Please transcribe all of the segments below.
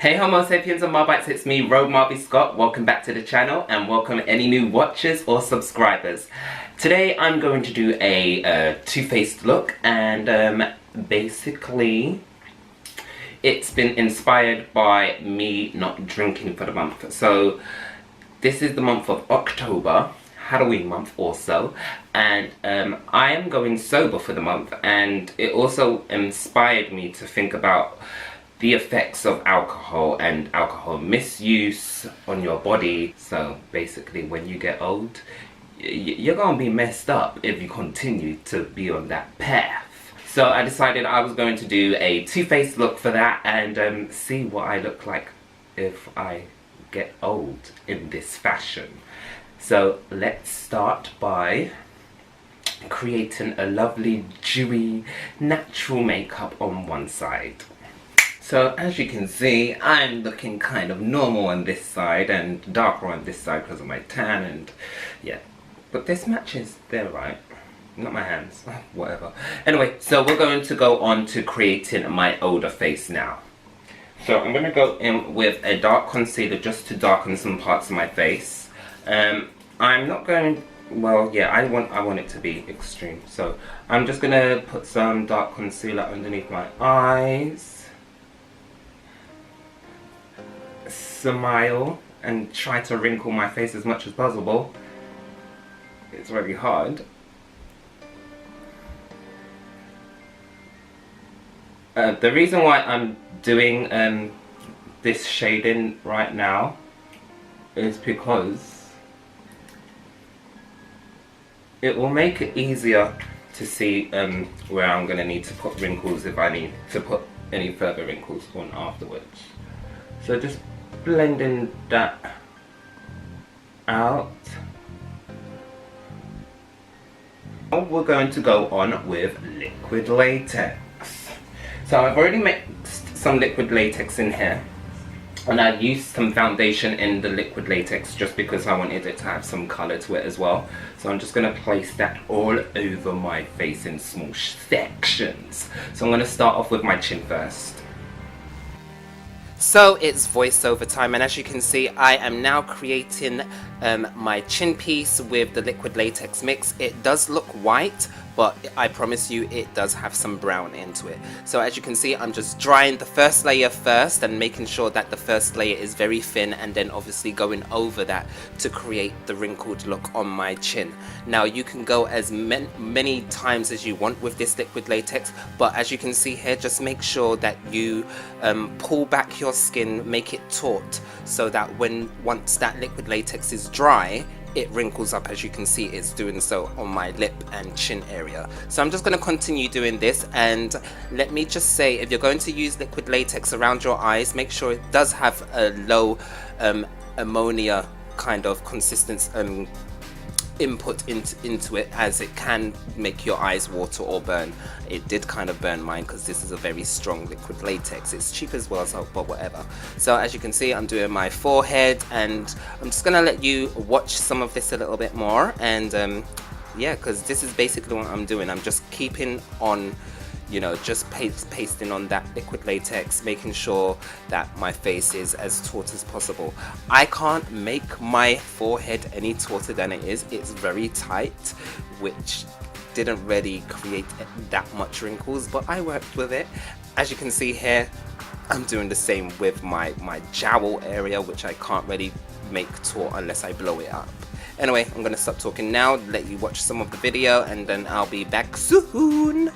Hey Homo sapiens and Marbites, it's me, Road Marby Scott. Welcome back to the channel and welcome any new watchers or subscribers. Today I'm going to do a two-faced look and basically it's been inspired by me not drinking for the month. So this is the month of October, Halloween month also, and I am going sober for the month, and it also inspired me to think about the effects of alcohol and alcohol misuse on your body. So basically when you get old, you're gonna be messed up if you continue to be on that path. So I decided I was going to do a two-faced look for that and see what I look like if I get old in this fashion. So let's start by creating a lovely, dewy, natural makeup on one side. So as you can see, I'm looking kind of normal on this side and darker on this side because of my tan, and yeah. But this matches, they're right. Not my hands, whatever. Anyway, so we're going to go on to creating my older face now. So I'm going to go in with a dark concealer just to darken some parts of my face. I'm not going, well, yeah, I want it to be extreme. So I'm just going to put some dark concealer underneath my eyes. Smile and try to wrinkle my face as much as possible. It's very hard. The reason why I'm doing this shading right now is because it will make it easier to see where I'm going to need to put wrinkles if I need to put any further wrinkles on afterwards. So just blending that out. Now we're going to go on with liquid latex. So I've already mixed some liquid latex in here, and I used some foundation in the liquid latex just because I wanted it to have some colour to it as well. So I'm just going to place that all over my face in small sections. So I'm going to start off with my chin first. So it's voiceover time, and as you can see I am now creating my chin piece with the liquid latex mix. It does look white, but I promise you it does have some brown into it. So as you can see, I'm just drying the first layer first and making sure that the first layer is very thin, and then obviously going over that to create the wrinkled look on my chin. Now you can go as many times as you want with this liquid latex, but as you can see here, just make sure that you pull back your skin, make it taut, so that once that liquid latex is dry, it wrinkles up. As you can see, it's doing so on my lip and chin area. So I'm just going to continue doing this, and let me just say, if you're going to use liquid latex around your eyes, make sure it does have a low ammonia kind of consistency input into it, as it can make your eyes water or burn. It did kind of burn mine because this is a very strong liquid latex. It's cheap as well, so but whatever. So as you can see, I'm doing my forehead, and I'm just gonna let you watch some of this a little bit more, and yeah, because this is basically what I'm doing. I'm just keeping on, you know, just pasting on that liquid latex, making sure that my face is as taut as possible. I can't make my forehead any tauter than it is. It's very tight, which didn't really create that much wrinkles, but I worked with it. As you can see here, I'm doing the same with my jowl area, which I can't really make taut unless I blow it up. Anyway, I'm gonna stop talking now, let you watch some of the video, and then I'll be back soon.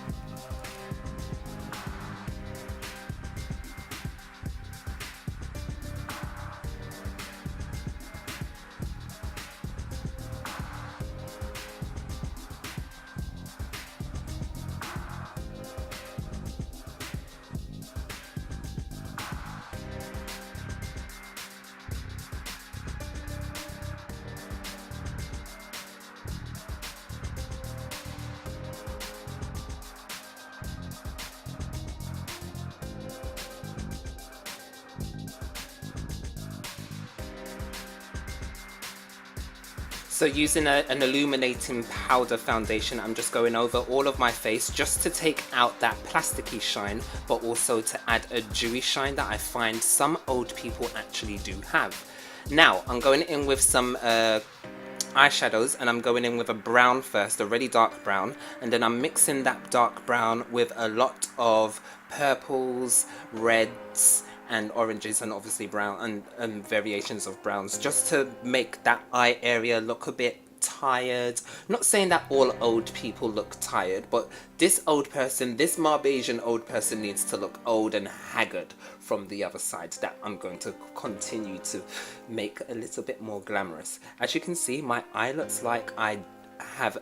So using an illuminating powder foundation, I'm just going over all of my face just to take out that plasticky shine, but also to add a dewy shine that I find some old people actually do have. Now I'm going in with some eyeshadows, and I'm going in with a brown first, a really dark brown, and then I'm mixing that dark brown with a lot of purples, reds and oranges, and obviously brown and variations of browns, just to make that eye area look a bit tired. Not saying that all old people look tired, but this old person, this Marbatian old person, needs to look old and haggard from the other side. That I'm going to continue to make a little bit more glamorous. As you can see, my eye looks like I have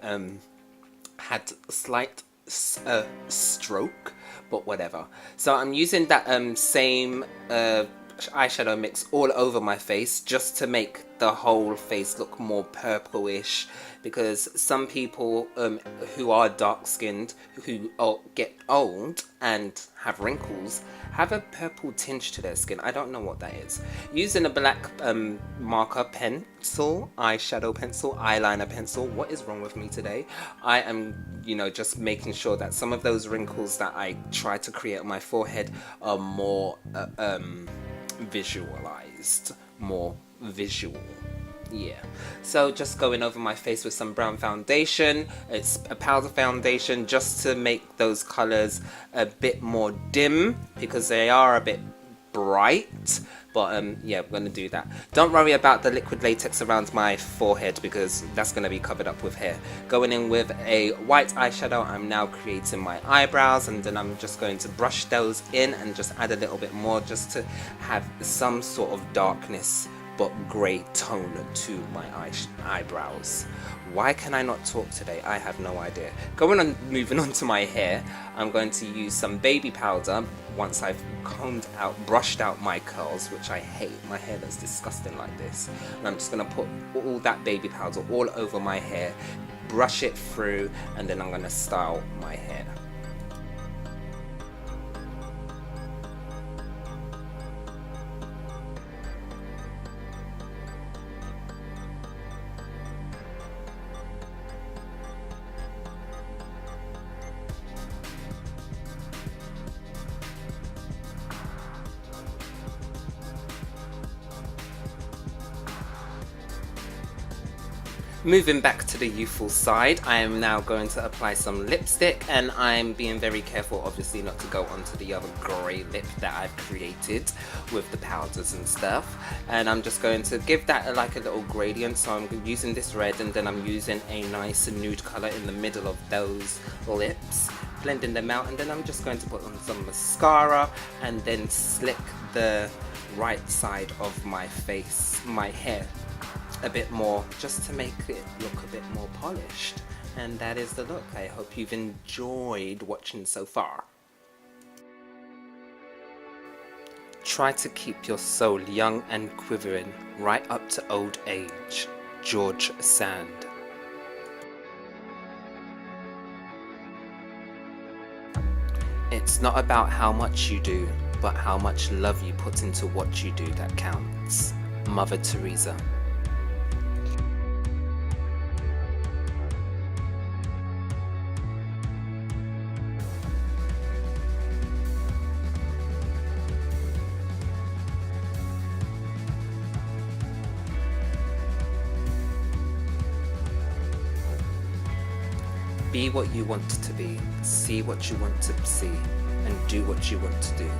had a slight stroke, but whatever. So I'm using that same eyeshadow mix all over my face just to make the whole face look more purplish, because some people who are dark skinned, who get old and have wrinkles, have a purple tinge to their skin. I don't know what that is. Using a black marker pencil, eyeshadow pencil, eyeliner pencil. What is wrong with me today? I am, just making sure that some of those wrinkles that I try to create on my forehead are more visualized, more visual. Yeah, so just going over my face with some brown foundation. It's a powder foundation just to make those colors a bit more dim, because they are a bit bright. But yeah, we're gonna do that. Don't worry about the liquid latex around my forehead, because that's gonna be covered up with hair. Going in with a white eyeshadow, I'm now creating my eyebrows, and then I'm just going to brush those in and just add a little bit more, just to have some sort of darkness but grey tone to my eyebrows. Why can I not talk today? I have no idea. Moving on to my hair, I'm going to use some baby powder once I've brushed out my curls, which I hate. My hair looks disgusting like this. And I'm just going to put all that baby powder all over my hair, brush it through, and then I'm going to style my hair. Moving back to the youthful side, I am now going to apply some lipstick, and I'm being very careful obviously not to go onto the other grey lip that I've created with the powders and stuff. And I'm just going to give that like a little gradient, so I'm using this red, and then I'm using a nice nude colour in the middle of those lips, blending them out, and then I'm just going to put on some mascara and then slick the right side of my face, my hair, a bit more, just to make it look a bit more polished. And that is the look. I hope you've enjoyed watching so far. Try to keep your soul young and quivering right up to old age. George Sand. It's not about how much you do, but how much love you put into what you do that counts. Mother Teresa. Be what you want to be, see what you want to see, and do what you want to do.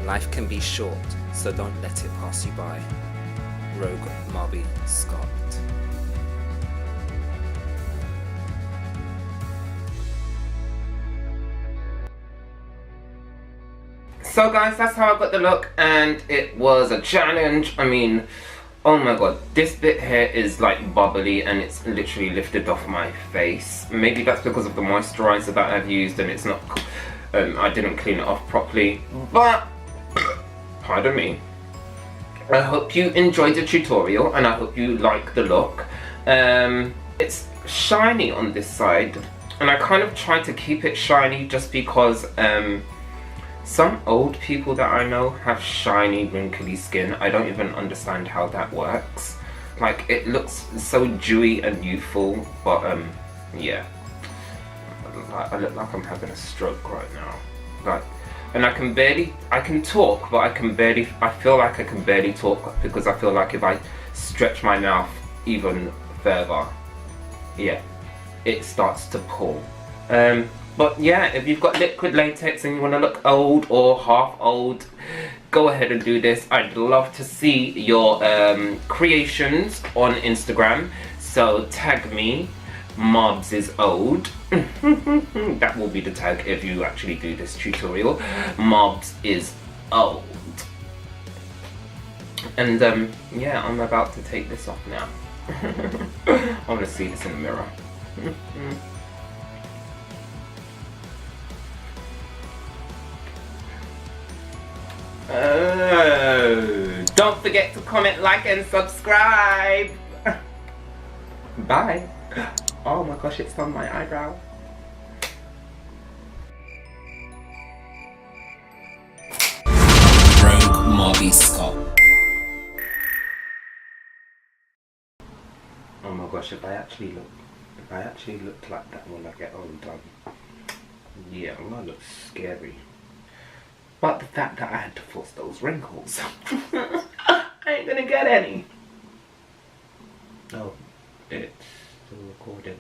Life can be short, so don't let it pass you by. Rogue Marby Scott. So guys, that's how I got the look, and it was a challenge. I mean, oh my god, this bit here is like bubbly, and it's literally lifted off my face. Maybe that's because of the moisturizer that I've used, and it's not, I didn't clean it off properly, but pardon me. I hope you enjoyed the tutorial, and I hope you like the look. It's shiny on this side, and I kind of tried to keep it shiny just because some old people that I know have shiny, wrinkly skin. I don't even understand how that works. Like, it looks so dewy and youthful, but yeah. I look like I'm having a stroke right now. Like, and I can talk, but I feel like I can barely talk because I feel like if I stretch my mouth even further, yeah, it starts to pull. But yeah, if you've got liquid latex and you want to look old or half old, go ahead and do this. I'd love to see your creations on Instagram, so tag me, Mobs is old. That will be the tag if you actually do this tutorial. Mobs is old. And yeah, I'm about to take this off now. I want to see this in the mirror. Don't forget to comment, like, and subscribe. Bye. Oh my gosh, it's on my eyebrow. Rogue Marby Scott. Oh my gosh, if I actually look like that when I get older, yeah, I'm gonna look scary. But the fact that I had to force those wrinkles, I ain't gonna get any. Oh, it's still recording.